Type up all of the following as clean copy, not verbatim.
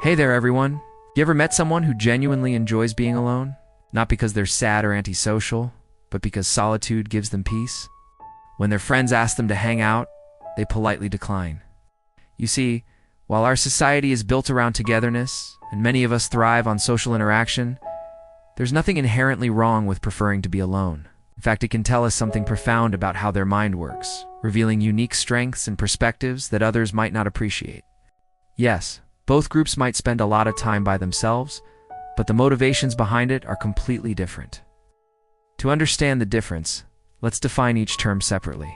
Hey there, everyone. You ever met someone who genuinely enjoys being alone? Not because they're sad or antisocial, but because solitude gives them peace? When their friends ask them to hang out, they politely decline. You see, while our society is built around togetherness, and many of us thrive on social interaction, there's nothing inherently wrong with preferring to be alone. In fact, it can tell us something profound about how their mind works, revealing unique strengths and perspectives that others might not appreciate. Yes, both groups might spend a lot of time by themselves, but the motivations behind it are completely different. To understand the difference, let's define each term separately.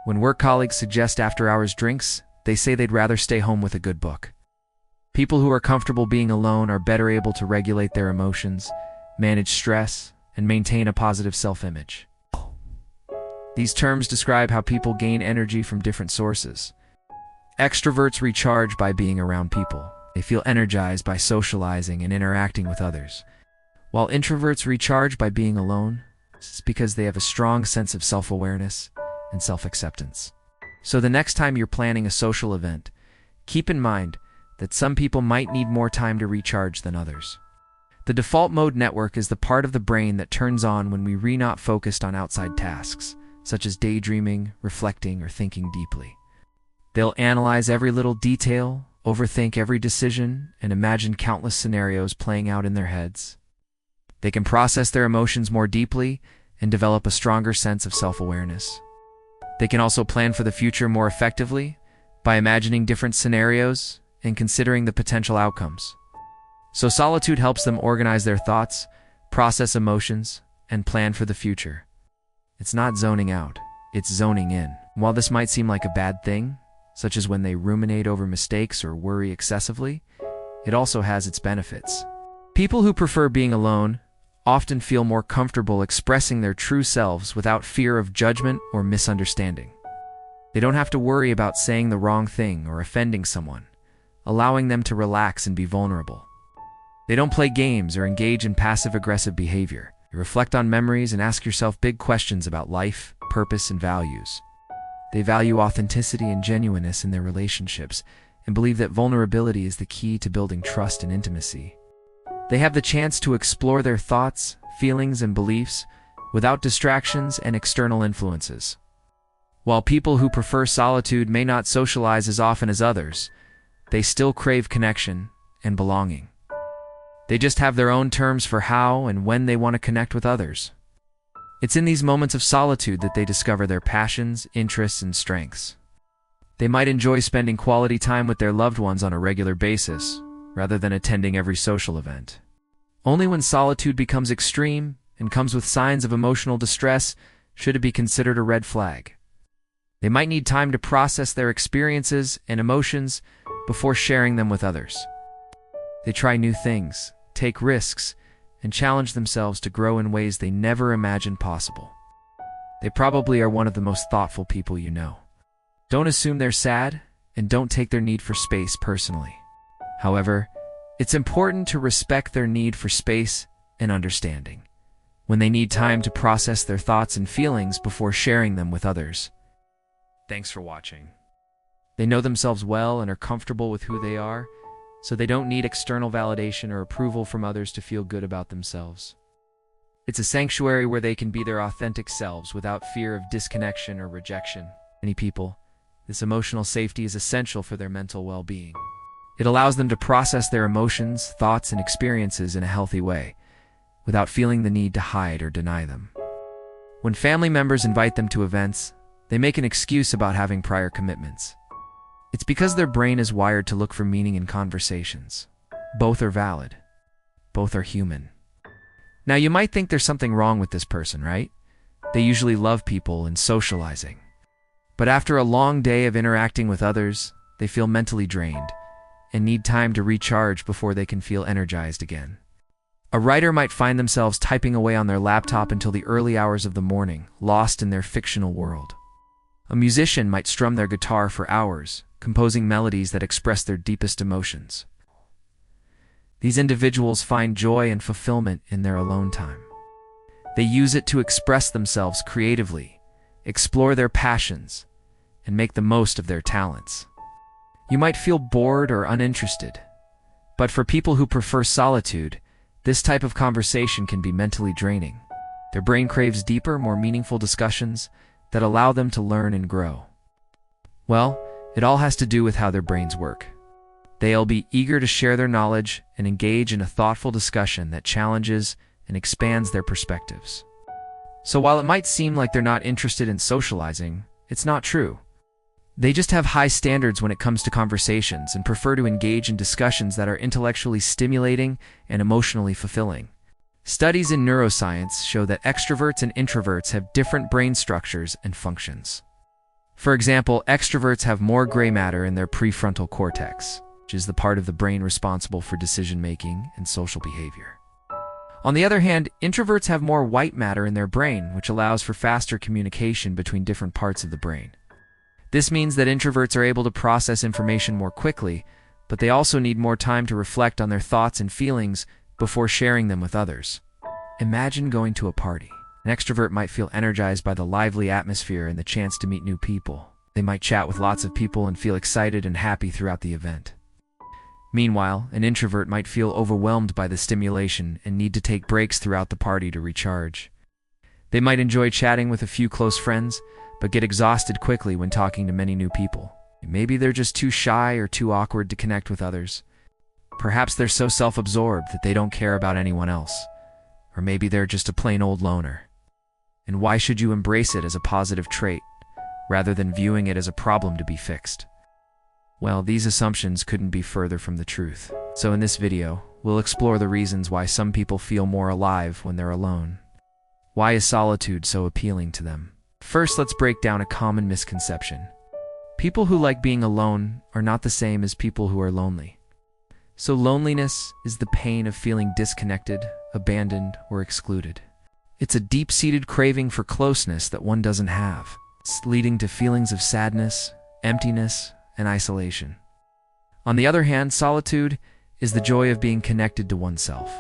When work colleagues suggest after-hours drinks, they say they'd rather stay home with a good book. People who are comfortable being alone are better able to regulate their emotions, manage stress, and maintain a positive self-image. These terms describe how people gain energy from different sources. Extroverts recharge by being around people. They feel energized by socializing and interacting with others. While introverts recharge by being alone, it's because they have a strong sense of self-awareness and self-acceptance. So the next time you're planning a social event, keep in mind that some people might need more time to recharge than others. The default mode network is the part of the brain that turns on when we're not focused on outside tasks, such as daydreaming, reflecting, or thinking deeply. They'll analyze every little detail, overthink every decision, and imagine countless scenarios playing out in their heads. They can process their emotions more deeply and develop a stronger sense of self-awareness. They can also plan for the future more effectively by imagining different scenarios and considering the potential outcomes. So solitude helps them organize their thoughts, process emotions, and plan for the future. It's not zoning out, it's zoning in. While this might seem like a bad thing, such as when they ruminate over mistakes or worry excessively, it also has its benefits. People who prefer being alone often feel more comfortable expressing their true selves without fear of judgment or misunderstanding. They don't have to worry about saying the wrong thing or offending someone, allowing them to relax and be vulnerable. They don't play games or engage in passive-aggressive behavior. You reflect on memories and ask yourself big questions about life, purpose, and values. They value authenticity and genuineness in their relationships and believe that vulnerability is the key to building trust and intimacy. They have the chance to explore their thoughts, feelings, and beliefs without distractions and external influences. While people who prefer solitude may not socialize as often as others, they still crave connection and belonging. They just have their own terms for how and when they want to connect with others. It's in these moments of solitude that they discover their passions, interests, and strengths. They might enjoy spending quality time with their loved ones on a regular basis, rather than attending every social event. Only when solitude becomes extreme and comes with signs of emotional distress should it be considered a red flag. They might need time to process their experiences and emotions before sharing them with others. They try new things, take risks, and challenge themselves to grow in ways they never imagined possible. They probably are one of the most thoughtful people you know. Don't assume they're sad, and don't take their need for space personally. However, it's important to respect their need for space and understanding when they need time to process their thoughts and feelings before sharing them with others. Thanks for watching. They know themselves well and are comfortable with who they are, so they don't need external validation or approval from others to feel good about themselves. It's a sanctuary where they can be their authentic selves without fear of disconnection or rejection. Many people, this emotional safety is essential for their mental well-being. It allows them to process their emotions, thoughts, and experiences in a healthy way, without feeling the need to hide or deny them. When family members invite them to events, they make an excuse about having prior commitments. It's because their brain is wired to look for meaning in conversations. Both are valid. Both are human. Now, you might think there's something wrong with this person, right? They usually love people and socializing. But after a long day of interacting with others, they feel mentally drained and need time to recharge before they can feel energized again. A writer might find themselves typing away on their laptop until the early hours of the morning, lost in their fictional world. A musician might strum their guitar for hours, composing melodies that express their deepest emotions. These individuals find joy and fulfillment in their alone time. They use it to express themselves creatively, explore their passions, and make the most of their talents. You might feel bored or uninterested, But for people who prefer solitude, this type of conversation can be mentally draining. Their brain craves deeper, more meaningful discussions that allow them to learn and grow. Well, it all has to do with how their brains work. They'll be eager to share their knowledge and engage in a thoughtful discussion that challenges and expands their perspectives. So while it might seem like they're not interested in socializing, it's not true. They just have high standards when it comes to conversations and prefer to engage in discussions that are intellectually stimulating and emotionally fulfilling. Studies in neuroscience show that extroverts and introverts have different brain structures and functions. For example, extroverts have more gray matter in their prefrontal cortex, which is the part of the brain responsible for decision-making and social behavior. On the other hand, introverts have more white matter in their brain, which allows for faster communication between different parts of the brain. This means that introverts are able to process information more quickly, but they also need more time to reflect on their thoughts and feelings before sharing them with others. Imagine going to a party. An extrovert might feel energized by the lively atmosphere and the chance to meet new people. They might chat with lots of people and feel excited and happy throughout the event. Meanwhile, an introvert might feel overwhelmed by the stimulation and need to take breaks throughout the party to recharge. They might enjoy chatting with a few close friends, but get exhausted quickly when talking to many new people. Maybe they're just too shy or too awkward to connect with others. Perhaps they're so self-absorbed that they don't care about anyone else. Or maybe they're just a plain old loner. And why should you embrace it as a positive trait, rather than viewing it as a problem to be fixed? Well, these assumptions couldn't be further from the truth. So in this video, we'll explore the reasons why some people feel more alive when they're alone. Why is solitude so appealing to them? First, let's break down a common misconception. People who like being alone are not the same as people who are lonely. So loneliness is the pain of feeling disconnected, abandoned, or excluded. It's a deep-seated craving for closeness that one doesn't have. It's leading to feelings of sadness, emptiness, and isolation. On the other hand, solitude is the joy of being connected to oneself.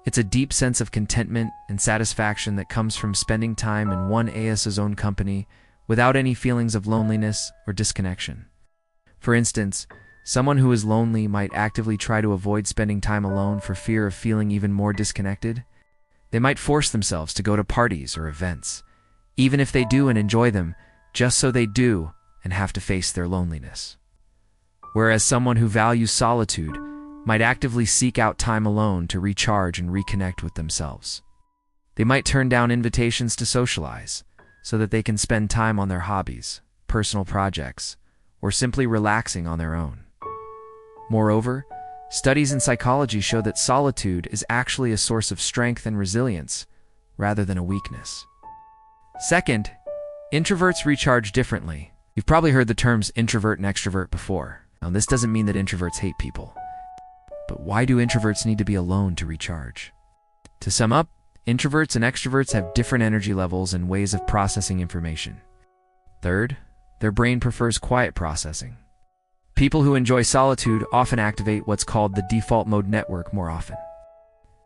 It's a deep sense of contentment and satisfaction that comes from spending time in one's own company without any feelings of loneliness or disconnection. For instance, someone who is lonely might actively try to avoid spending time alone for fear of feeling even more disconnected. They might force themselves to go to parties or events, even if they do and enjoy them, just so they do and have to face their loneliness. Whereas someone who values solitude might actively seek out time alone to recharge and reconnect with themselves. They might turn down invitations to socialize so that they can spend time on their hobbies, personal projects, or simply relaxing on their own. Moreover, studies in psychology show that solitude is actually a source of strength and resilience rather than a weakness. Second, introverts recharge differently. You've probably heard the terms introvert and extrovert before. Now, this doesn't mean that introverts hate people. But why do introverts need to be alone to recharge? To sum up, introverts and extroverts have different energy levels and ways of processing information. Third, their brain prefers quiet processing. People who enjoy solitude often activate what's called the default mode network more often.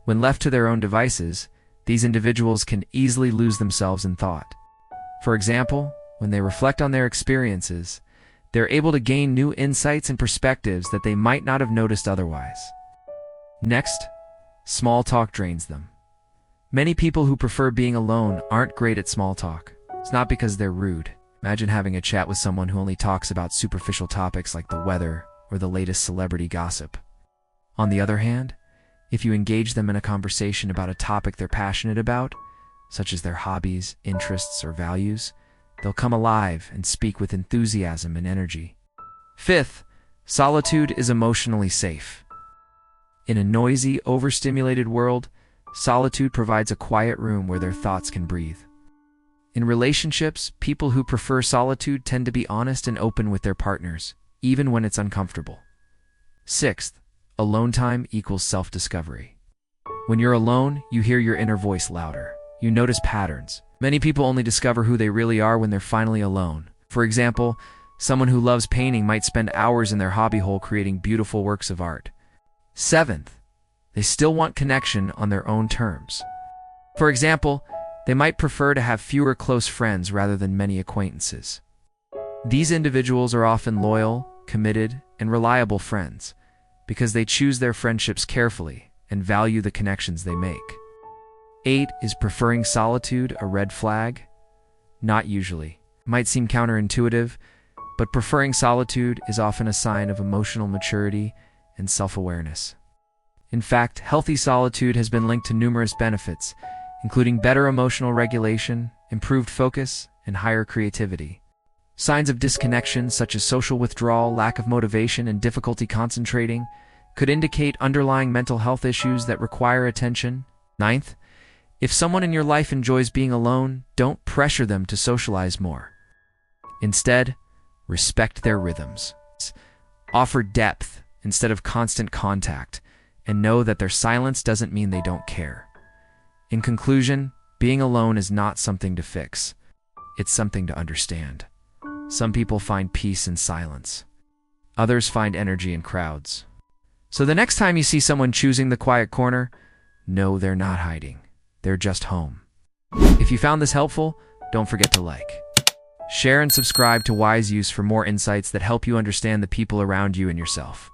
When left to their own devices, these individuals can easily lose themselves in thought. For example, when they reflect on their experiences, they're able to gain new insights and perspectives that they might not have noticed otherwise. Next, small talk drains them. Many people who prefer being alone aren't great at small talk. It's not because they're rude. Imagine having a chat with someone who only talks about superficial topics like the weather or the latest celebrity gossip. On the other hand, if you engage them in a conversation about a topic they're passionate about, such as their hobbies, interests, or values, they'll come alive and speak with enthusiasm and energy. Fifth, solitude is emotionally safe. In a noisy, overstimulated world, solitude provides a quiet room where their thoughts can breathe. In relationships, people who prefer solitude tend to be honest and open with their partners, even when it's uncomfortable. Sixth, alone time equals self-discovery. When you're alone, you hear your inner voice louder. You notice patterns. Many people only discover who they really are when they're finally alone. For example, someone who loves painting might spend hours in their hobby hole creating beautiful works of art. Seventh, they still want connection on their own terms. For example, they might prefer to have fewer close friends rather than many acquaintances. These individuals are often loyal, committed, and reliable friends because they choose their friendships carefully and value the connections they make. 8. Is preferring solitude a red flag? Not usually. It might seem counterintuitive, but preferring solitude is often a sign of emotional maturity and self-awareness. In fact, healthy solitude has been linked to numerous benefits, including better emotional regulation, improved focus, and higher creativity. Signs of disconnection, such as social withdrawal, lack of motivation, and difficulty concentrating, could indicate underlying mental health issues that require attention. 9th, if someone in your life enjoys being alone, don't pressure them to socialize more. Instead, respect their rhythms. Offer depth instead of constant contact, and know that their silence doesn't mean they don't care. In conclusion, being alone is not something to fix. It's something to understand. Some people find peace in silence. Others find energy in crowds. So the next time you see someone choosing the quiet corner, know they're not hiding. They're just home. If you found this helpful, don't forget to like, share, and subscribe to Wiseuse for more insights that help you understand the people around you and yourself.